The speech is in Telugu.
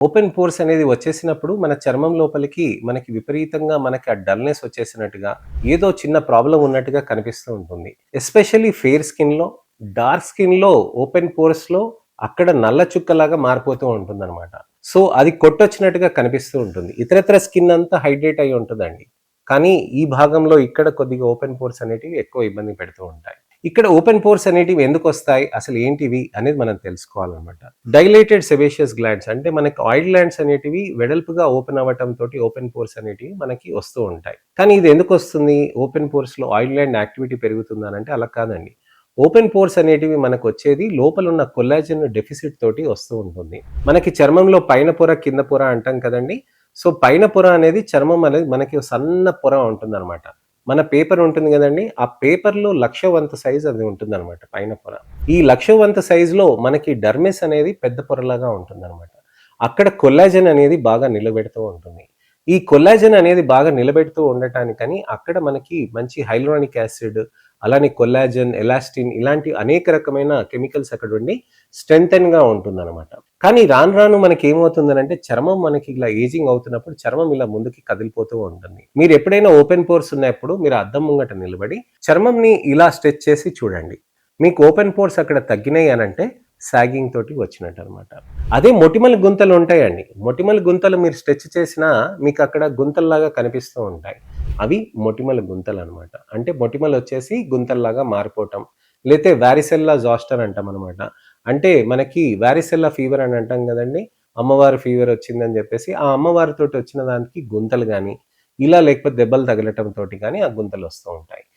ఓపెన్ పోర్స్ అనేది వచ్చేసినప్పుడు మన చర్మం లోపలికి మనకి విపరీతంగా మనకి ఆ డల్నెస్ వచ్చేసినట్టుగా ఏదో చిన్న ప్రాబ్లం ఉన్నట్టుగా కనిపిస్తూ ఉంటుంది. ఎస్పెషల్లీ ఫెయిర్ స్కిన్‌లో, డార్క్ స్కిన్‌లో ఓపెన్ పోర్స్‌లో అక్కడ నల్ల చుక్కలాగా మారిపోతూ ఉంటుందన్నమాట. సో, అది కొట్టొచ్చినట్టుగా కనిపిస్తూ ఉంటుంది. ఇతరత్ర స్కిన్ అంతా హైడ్రేట్ అయ్యి ఉంటదండి. కానీ ఈ భాగంలో ఇక్కడ కొద్దిగా ఓపెన్ పోర్స్ అనేటివి ఎక్కువ ఇబ్బంది పెడుతూ ఉంటాయి. ఇక్కడ ఓపెన్ పోర్స్ అనేటివి ఎందుకొస్తాయి? అసలు ఏంటివి? అనేది మనం తెలుసుకోవాలనమాట. డైలేటెడ్ సెబేషియస్ గ్లాండ్స్ అంటే మనకి ఆయిల్ గ్లాండ్స్ అనేటివి వెడల్పుగా ఓపెన్ అవ్వటం తోటి ఓపెన్ పోర్స్ అనేటివి మనకి వస్తూ ఉంటాయి. కానీ ఇది ఎందుకొస్తుంది? ఓపెన్ పోర్స్‌లో ఆయిల్ గ్లాండ్ యాక్టివిటీ పెరుగుతుందనంటే అలా కాదండి. ఓపెన్ పోర్స్ అనేటివి మనకొచ్చేది లోపలున్న కొల్లాజెన్ డెఫిసిట్ తోటి వస్తూ ఉంటుంది. మనకి చర్మంలో పైన పొర, కింద పొర అంటాం కదండీ! సో, పైన పొర అనేది చర్మం అనేది మనకి సన్న పొర ఉంటుందనమాట. మన పేపర్ ఉంటుంది గదండీ! ఆ పేపర్‌లో 1,00,000 వంతు సైజ్ అది ఉంటుందనమాట పైన పొర. ఈ 1,00,000 వంతు సైజ్‌లో మనకి డర్మిస్ అనేది పెద్ద పొరలాగా ఉంటుందనమాట. అక్కడ కొల్లాజెన్ అనేది బాగా నిలబెడుతూ ఉంటుంది. ఈ కొల్లాజెన్ అనేది బాగా నిలబెడుతూ ఉండటానికని అక్కడ మనకి మంచి హైలురానిక్ యాసిడ్, అలానే కొల్లాజెన్, ఎలాస్టిన్ ఇలాంటి అనేక రకమైన కెమికల్స్ అక్కడుండి స్ట్రెంథెన్‌గా ఉంటుందనమాట. కానీ రాను రాను మనకేమవుతుందనంటే చర్మం మనకి ఇలా ఏజింగ్ అవుతున్నప్పుడు చర్మం ఇలా ముందుకి కదిలిపోతూ ఉంటుంది. మీరెప్పుడైనా ఓపెన్ పోర్స్ ఉన్నప్పుడు మీరు అద్దం ముంగట నిలబడి చర్మంని ఇలా స్ట్రెచ్ చేసి చూడండి. మీకు ఓపెన్ పోర్స్ అక్కడ తగ్గినాయి అనంటే సాగింగ్ తోటి వచ్చినట్టనమాట. అదే మొటిమల గుంతలు ఉంటాయండి. మొటిమల గుంతలు మీరు స్ట్రెచ్ చేసినా మీకు అక్కడ గుంతల్లాగా కనిపిస్తూ ఉంటాయి. అవి మొటిమల గుంతలనమాట. అంటే మొటిమలొచ్చేసి గుంతల్లాగా మారిపోవటం. లేతే వారిసెల్లా జోస్టర్ అంటామనమాట. అంటే మనకి వారిసెల్లా ఫీవర్ అని అంటాం గదండీ! అమ్మవారు ఫీవర్ వచ్చిందని జెప్పేసి, ఆ అమ్మవారితోటి వచ్చిన దానికి గుంతలు గాని, ఇలా లేకపోతే దెబ్బలు తగలటం తోటి గాని ఆ గుంతలొస్తూ ఉంటాయి.